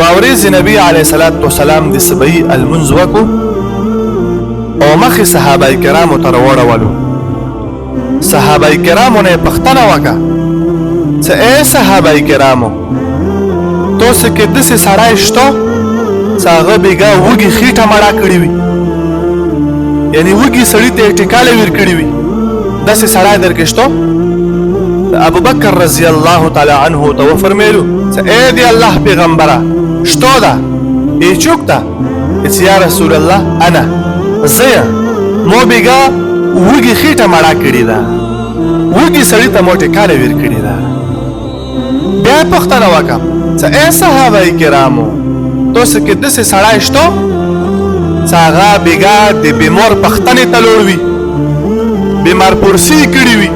یو ورځ نبی علیه الصلاۃ والسلام د صبحی المنځ وکړو او مخې صحابه کرامو ته راوړولو. صحابه کرامو نه پوښتنه وکړه چې اے صحابه کرامو تاسو کې داسې سړی شته چې هغه بېګا وږي خېټه مړه کړې وي، یعنی وږي سړي ته یې ټکاله ویر کړې وي، داسې سړی در کې شته؟ ابو بکر رضی الله تعالی عنه ته وفرمیلو چې اے دی الله پیغمبره شته ده؟ ای چوک ده؟ یا رسول الله انا زه مو بېګا وږي خېټه مړه کړې ده، وږي سړي ته مو ټکاله ویر کړې ده. بیا یې پوښتنه وکړه چې اے صحابه کرامو تاسو کې داسې سړی شته چې هغه بېګا د بیمار پښتنې ته لوړ وي، بیمار پرسي کړي وي؟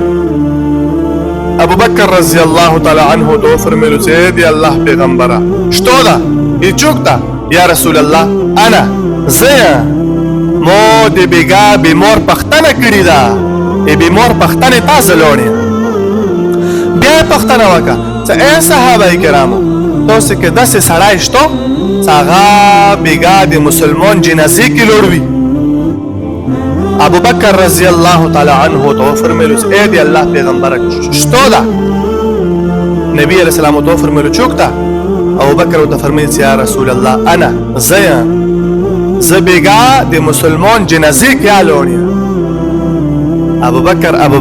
ابو بکر رضی الله تعالی عنه ته وفرمیلو چې دی الله پیغمبره شته ده؟ ای چوک ده؟ یا رسول الله انا زه مو د بېګا بیمار پښتنه کړې ده، ای بیمار پښتنې تاسو لوړې. بیا یې پوښتنه وکړه چې اے صحابه کرامو تاسو کې داسې سړی شته چې هغه بېګا د مسلمان جنازې کې لوړ وي؟ ابو بکر رضی الله تعالی عنه ته وفرمیلو چې اے دی الله پیغمبره شته ده؟ نبی علیہ السلام ته وفرمیلو چوک ده؟ ابو بکر ورته فرمیل چې یا رسول الله انا زه بېګا د مسلمان جنازې کې لوړ یم. ابو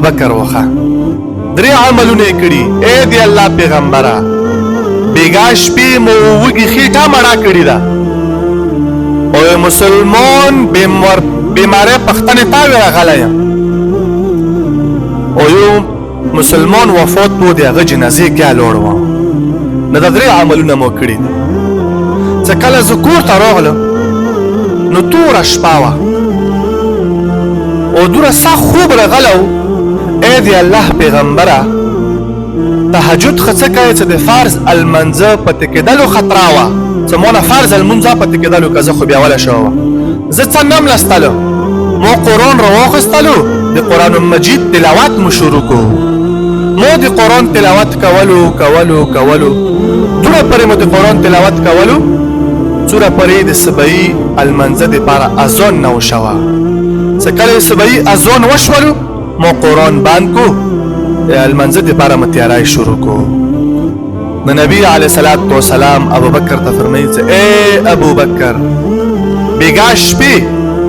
بکر وخه درې عملونه یې کړي. اے دی الله پیغمبره بېګا شپې مو وږي خېټه مړه کړې ده او مسلمان بیماری پښتنې ته راغلی یم او یو مسلمان وفات و د هغه جنازې کې لوړ وم. نو دا درې عملونه مو کړي دي. چې کله زه کور ته راغلم نو توره شپه وه او دومره سخت خوب راغلی و. اے د الله پیغمبره تهجد خو څه کوې چې د فرض المنځه پاتې کېدلو خطره وه چې مونه فرض المنځه پاتې کېدلو که زه خو بیوله شوې وه. زه څه نه م لستلو، مو قرآن را واخیستلو، د قرآن مجید تلاوت مو شروع کو. مو د قرآن تلاوت کولو دومره پرې مو د قرآن تلاوت کولو څومره پرې د صبحي المنځه دپاره اذان نه وشوه. چې کله د صبحي اذان وشولو مو قرآن بند کو، المنځه دپاره مو تیاری شروع کو. نو نبی علیه الصلاۃ والسلام ابو بکر ته فرمایي چې اے ابو بکر بېګا شپې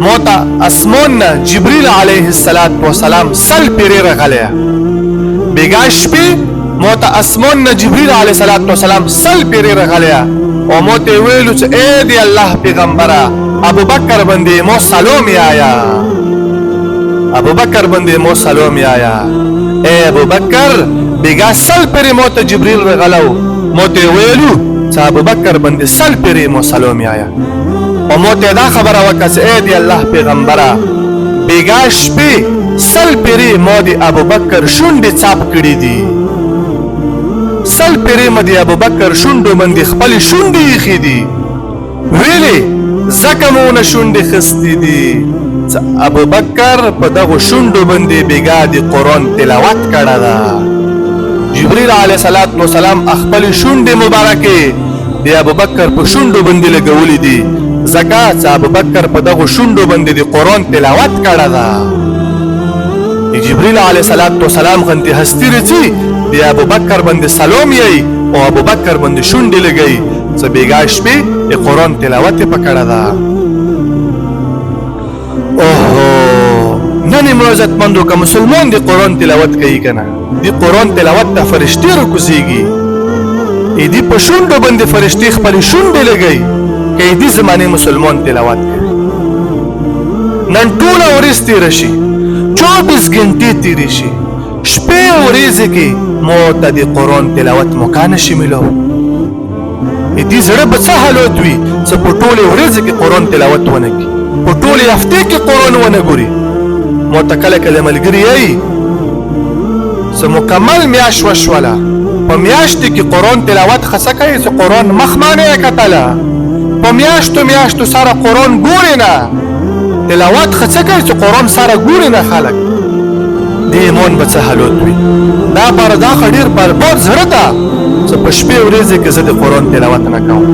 مو ته اسمان نه جبریل علیه السلام سل پیرې راغلی. بېګا شپې مو ته اسمان نه جبریل علیه السلام سل پیرې راغلی او مو ته یې ویلو چې اے دی الله پیغمبره ابو بکر باندې مو سلام یایا، ابو بکر باندې مو سلام یایا. اے ابو بکر بېګا سل پیرې مو ته جبریل راغلی مو ته یې ویلو چې ابو بکر باندې سل پیرې مو سلام یایا. او مو ته دا خبره وکړه چې اے دی الله پیغمبره بېګا شپې سل پیرې مو د ابو بکر شونډې څاپ کړي دي، سل پیرې مو د ابو بکر شونډو باندې خپلې شونډې ایښې دي. ویلې ځکه مو نه شونډې خستې دي چې ابو بکر په دغو شونډو باندې بېګا د قرآن تلاوت کړه ده. جبریل علیه السلام خپلې شونډې مبارکې د ابو بکر په شونډو باندې لګولې دي ځکه چې ابو بکر په دغو شونډو باندې د قرآن تلاوت کړه ده. جبریل علیه السلام غنتې هستي رځي د ابو بکر باندې سلام یې او ابو بکر باندې شونډې لګوي چې بېګا شپې د قرآن تلاوت یې په کړه ده. اوهو نن یې عزتمندو که مسلمان د قرآن تلاوت کوي که نه د قرآن تلاوت ته فرشتې راکوزېږي، دی په شونډو باندې فرشتې خپلې شونډې لګوي که دې زمانې مسلمان تلاوت کوي. نن ټوله ورځ تېره شي، 24 ګنټې تېرې شي، شپې ورځې کې مو ته د قرآن تلاوت موقع نشي میلاو. دې زړه به څه حالت وي چې په ټولې ورځې کې قرآن تلاوت ونه کړي، په ټولې هفتې کې قرآن ونه ګوري. مو ته کله کله ملګري یې چې مکمل میاشت وشوله، په میاشتې کې قرآن تلاوت خصه کوي چې قرآن مخ ما نه یې کتله، په میاشتو سره قرآن ګوري نه، تلاوت خصه کوي چې قرآن سره ګوري نه خلک. د ایمان به څه حالت وي. دا خو ډېر برباد زړه ده زه په شپې ورځې کې زه د قرآن تلاوت نه کوم.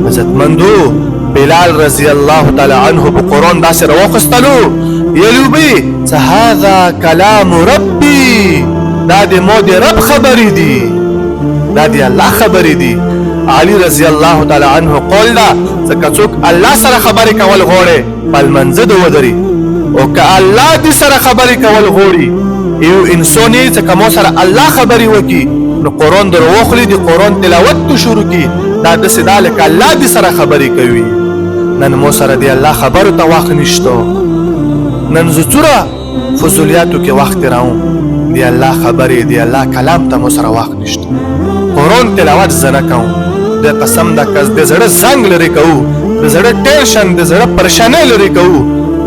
عزتمندو بلال رضی الله تعالی عنه په قرآن داسې راواخیستلو ویلو به چې هذا کلام ربي، دا د مو د رب خبرې دي، دا د الله خبرې دي. علي رضی الله تعالی عنه قول دا ځکه څوک الله سره خبرې کول غواړي په لمانځه دې ودرې، او که الله دې سره خبرې کول غواړي یو انسان یې چې کوم سره الله خبرې وکړي نو قرآن در واخلي، د قرآن تلاوت تو شروع کړي. دا داسې ده لکه الله دې سره خبرې کوي. نن مو سره د الله خبرو ته وخت نشته. نن زه څومره فضولیاتو کې وخت تېروم، د الله خبرې د الله کلام ته مو سره وخت نشته. قرآن تلاوت زه نه کوم. د قسم د زړه زنګ لرې کوو، د زړه ټینشن د زړه پریشانۍ لرې کوو.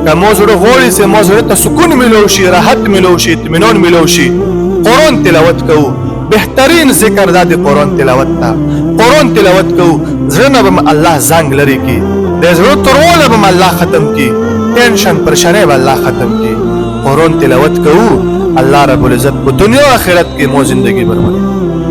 که مو زړه غواړي چې مو زړه ته سکون ملو شي، راحت ملو شي، اطمینان ملو شي، قرآن تلاوت کوو. بهترین ذکر دا د قرآن تلاوت ته. قرآن تلاوت کوو، زړه نه به الله زنګ لرې کړي، د زړه توروالی به الله ختم کړي، ټینشن پریشانۍ به الله ختم کړي. قرآن تلاوت کوو، الله رب العزت په دنیا و آخرت کې مو زندگی برابر